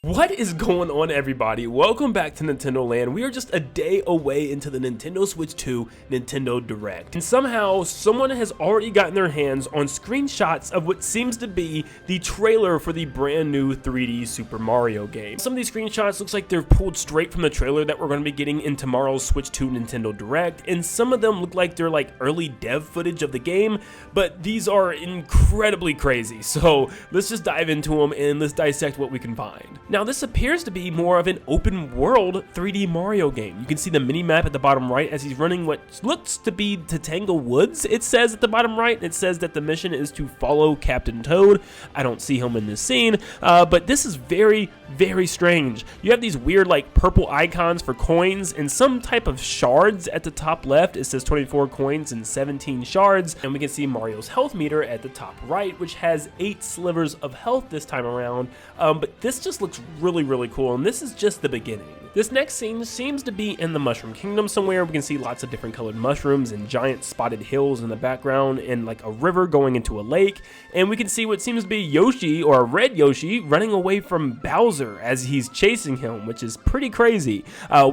What is going on, everybody? Welcome back to Nintendo Land. We are just a day away into the Nintendo Switch 2 Nintendo Direct. And somehow, someone has already gotten their hands on screenshots of what seems to be the trailer for the brand new 3D Super Mario game. Some of these screenshots looks like they're pulled straight from the trailer that we're going to be getting in tomorrow's Switch 2 Nintendo Direct. And some of them look like they're like early dev footage of the game, but these are incredibly crazy. So let's just dive into them and let's dissect what we can find. Now, this appears to be more of an open world 3D Mario game. You can see the mini-map at the bottom right as he's running what looks to be Tatango Woods. It says at the bottom right, it says that the mission is to follow Captain Toad. I don't see him in this scene, but this is very, very strange. You have these weird like purple icons for coins and some type of shards at the top left. It says 24 coins and 17 shards, and we can see Mario's health meter at the top right, which has 8 slivers of health this time around, but this just looks really cool, and this is just the beginning. This next scene seems to be in the Mushroom Kingdom somewhere. We can see lots of different colored mushrooms and giant spotted hills in the background and like a river going into a lake, and we can see what seems to be Yoshi, or a red Yoshi, running away from Bowser as he's chasing him, which is pretty crazy.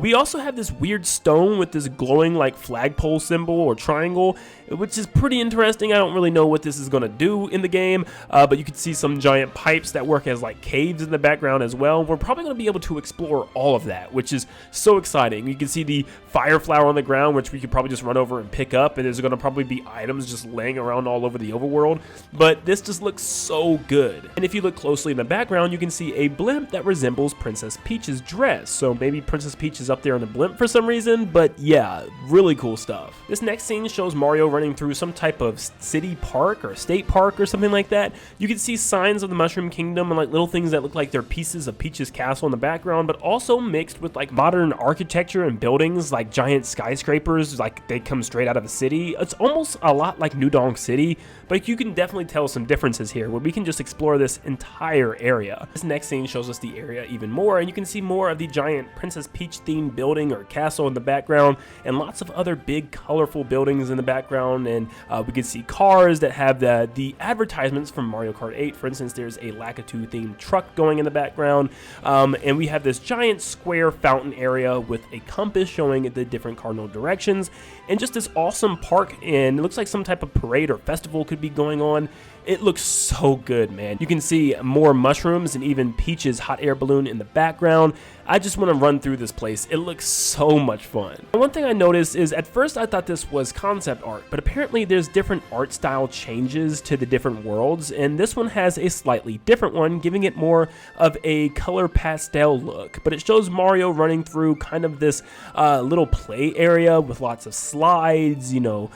We also have this weird stone with this glowing like flagpole symbol or triangle, which is pretty interesting. I don't really know what this is going to do in the game, but you can see some giant pipes that work as like caves in the background as well. We're probably going to be able to explore all of that, which is so exciting. You can see the fire flower on the ground, which we could probably just run over and pick up, and there's going to probably be items just laying around all over the overworld, but this just looks so good. And if you look closely in the background, you can see a blimp that resembles Princess Peach's dress, so maybe Princess Peach is up there on the blimp for some reason, but yeah, really cool stuff. This next scene shows Mario running through some type of city park or state park or something like that. You can see signs of the Mushroom Kingdom and like little things that look like they're pieces of Peach's castle in the background, but also mixed with like modern architecture and buildings like giant skyscrapers, like they come straight out of a city. It's almost a lot like New Donk City, but you can definitely tell some differences here where we can just explore this entire area. This next scene shows us the area even more, and you can see more of the giant Princess Peach themed building or castle in the background, and lots of other big colorful buildings in the background, and we can see cars that have the advertisements from Mario Kart 8. For instance, there's a Lakitu themed truck going in the background, and we have this giant square fountain area with a compass showing the different cardinal directions, and just this awesome park, and it looks like some type of parade or festival could be going on. It looks so good, man. You can see more mushrooms and even Peach's hot air balloon in the background. I just want to run through this place. It looks so much fun. And one thing I noticed is at first I thought this was concept art, but apparently there's different art style changes to the different worlds, and this one has a slightly different one, giving it more of a color pastel look. But it shows Mario running through kind of this little play area with lots of slides, you know,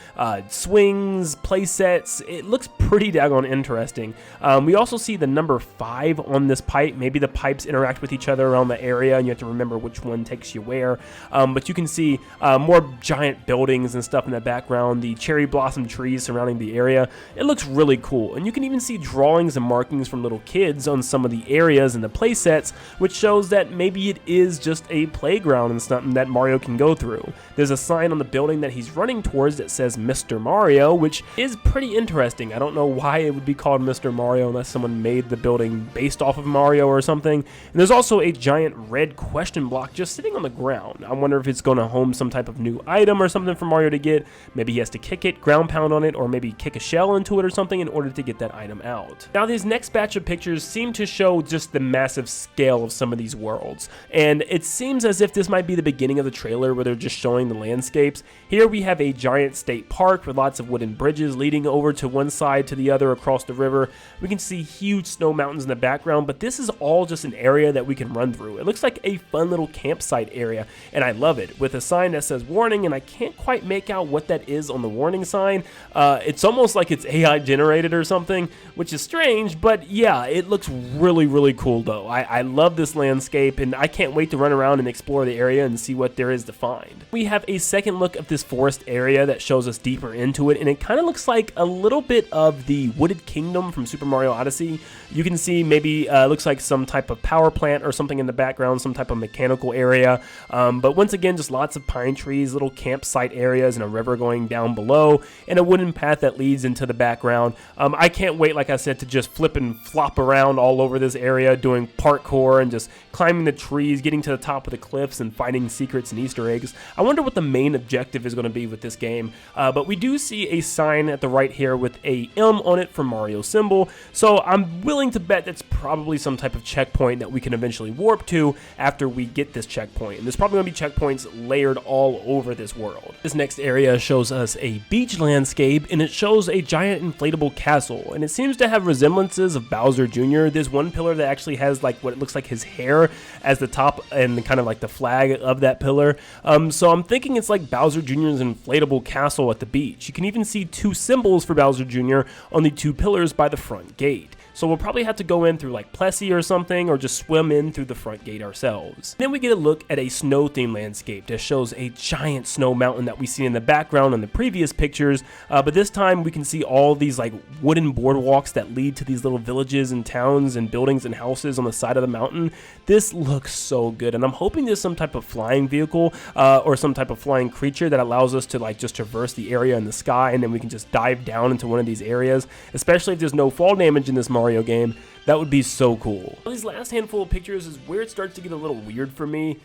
swings, play sets. It looks pretty daggone interesting. We also see the number 5 on this pipe. Maybe the pipes interact with each other around the area, and you have to remember which one takes you where. But you can see more giant buildings and stuff in the background, the cherry blossom trees surrounding the area. It looks really cool, and you can even see drawings and markings from little kids on some of the areas and the play sets, which shows that maybe it is just a playground and something that Mario can go through. There's a sign on the building that he's running towards that says Mr. Mario, which is pretty interesting. I don't know why it would be called Mr. Mario unless someone made the building based off of Mario or something. And there's also a giant red question block just sitting on the ground. I wonder if it's going to home some type of new item or something for Mario to get. Maybe he has to kick it, ground pound on it, or maybe kick a shell into it or something in order to get that item out. Now, these next batch of pictures seem to show just the massive scale of some of these worlds, and it seems as if this might be the beginning of the trailer where they're just showing the landscapes. Here we have a giant state park with lots of wooden bridges leading over to one side to the other across the river. We can see huge snow mountains in the background, but this is all just an area that we can run through. It looks like a fun little campsite area, and I love it, with a sign that says warning, and I can't quite make out what that is on the warning sign. It's almost like it's AI generated or something, which is strange, but yeah, it looks really cool though. I love this landscape, and I can't wait to run around and explore the area and see what there is to find. We have a second look of this forest area that shows us deeper into it, and it kind of looks like a little bit of the Wooded Kingdom from Super Mario Odyssey. You can see maybe looks like some type of power plant or something in the background, some some type of mechanical area. But once again, just lots of pine trees, little campsite areas, and a river going down below, and a wooden path that leads into the background. I can't wait, like I said, to just flip and flop around all over this area, doing parkour and just climbing the trees, getting to the top of the cliffs, and finding secrets and Easter eggs. I wonder what the main objective is going to be with this game. But we do see a sign at the right here with a M on it for Mario symbol, so I'm willing to bet that's probably some type of checkpoint that we can eventually warp to after we get this checkpoint. And there's probably going to be checkpoints layered all over this world. This next area shows us a beach landscape, and it shows a giant inflatable castle, and it seems to have resemblances of Bowser Jr. There's one pillar that actually has like what it looks like his hair as the top and kind of like the flag of that pillar. So I'm thinking it's like Bowser Jr.'s inflatable castle at the beach. You can even see two symbols for Bowser Jr. on the two pillars by the front gate. So we'll probably have to go in through like Plessy or something, or just swim in through the front gate ourselves. Then we get a look at a snow-themed landscape that shows a giant snow mountain that we see in the background in the previous pictures, but this time we can see all these like wooden boardwalks that lead to these little villages and towns and buildings and houses on the side of the mountain. This looks so good, and I'm hoping there's some type of flying vehicle or some type of flying creature that allows us to like just traverse the area in the sky, and then we can just dive down into one of these areas, especially if there's no fall damage in this Mario game. That would be so cool. These last handful of pictures is where it starts to get a little weird for me.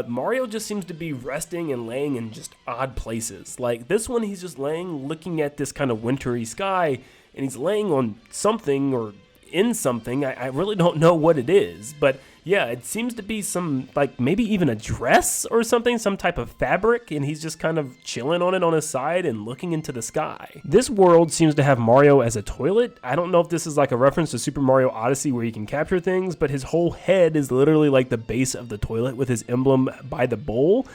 Mario just seems to be resting and laying in just odd places. Like this one, he's just laying looking at this kind of wintry sky, and he's laying on something or in something. I really don't know what it is, but yeah, it seems to be some, like maybe even a dress or something, some type of fabric, and he's just kind of chilling on it on his side and looking into the sky. This world seems to have Mario as a toilet. I don't know if this is like a reference to Super Mario Odyssey where you can capture things, but his whole head is literally like the base of the toilet with his emblem by the bowl.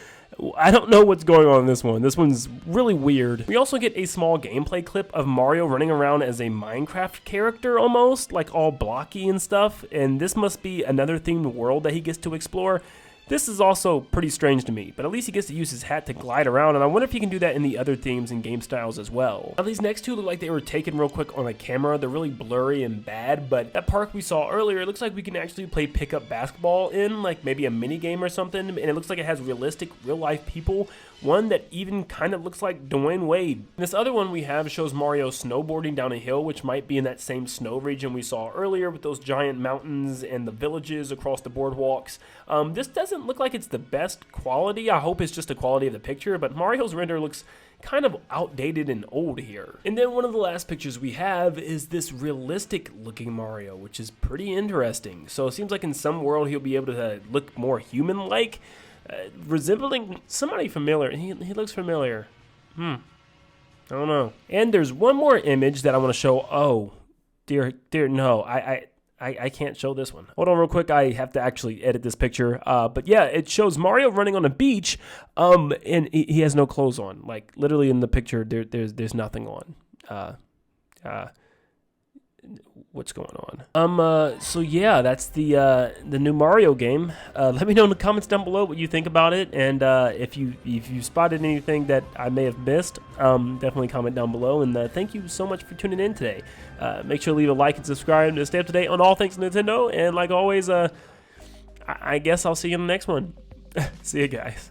I don't know what's going on in this one. This one's really weird. We also get a small gameplay clip of Mario running around as a Minecraft character almost, like all blocky and stuff, and this must be another themed world that he gets to explore. This is also pretty strange to me, but at least he gets to use his hat to glide around, and I wonder if he can do that in the other themes and game styles as well. Now, these next two look like they were taken real quick on a camera. They're really blurry and bad, but that park we saw earlier, it looks like we can actually play pickup basketball in, like maybe a mini game or something, and it looks like it has realistic, real-life people. One that even kind of looks like Dwayne Wade. This other one we have shows Mario snowboarding down a hill, which might be in that same snow region we saw earlier with those giant mountains and the villages across the boardwalks. This doesn't look like it's the best quality. I hope it's just the quality of the picture, but Mario's render looks kind of outdated and old here. And then one of the last pictures we have is this realistic looking Mario, which is pretty interesting. So it seems like in some world he'll be able to look more human-like, resembling somebody familiar. He looks familiar. I don't know. And there's one more image that I want to show. Oh, dear, no. I can't show this one. Hold on real quick. I have to actually edit this picture. But yeah, it shows Mario running on a beach, and he has no clothes on. Like literally in the picture, there's nothing on. What's going on? So yeah, that's the new Mario game. Let me know in the comments down below what you think about it, and if you spotted anything that I may have missed, definitely comment down below. And thank you so much for tuning in today. Make sure to leave a like and subscribe to stay up to date on all things Nintendo. And like always, I guess I'll see you in the next one. See you guys.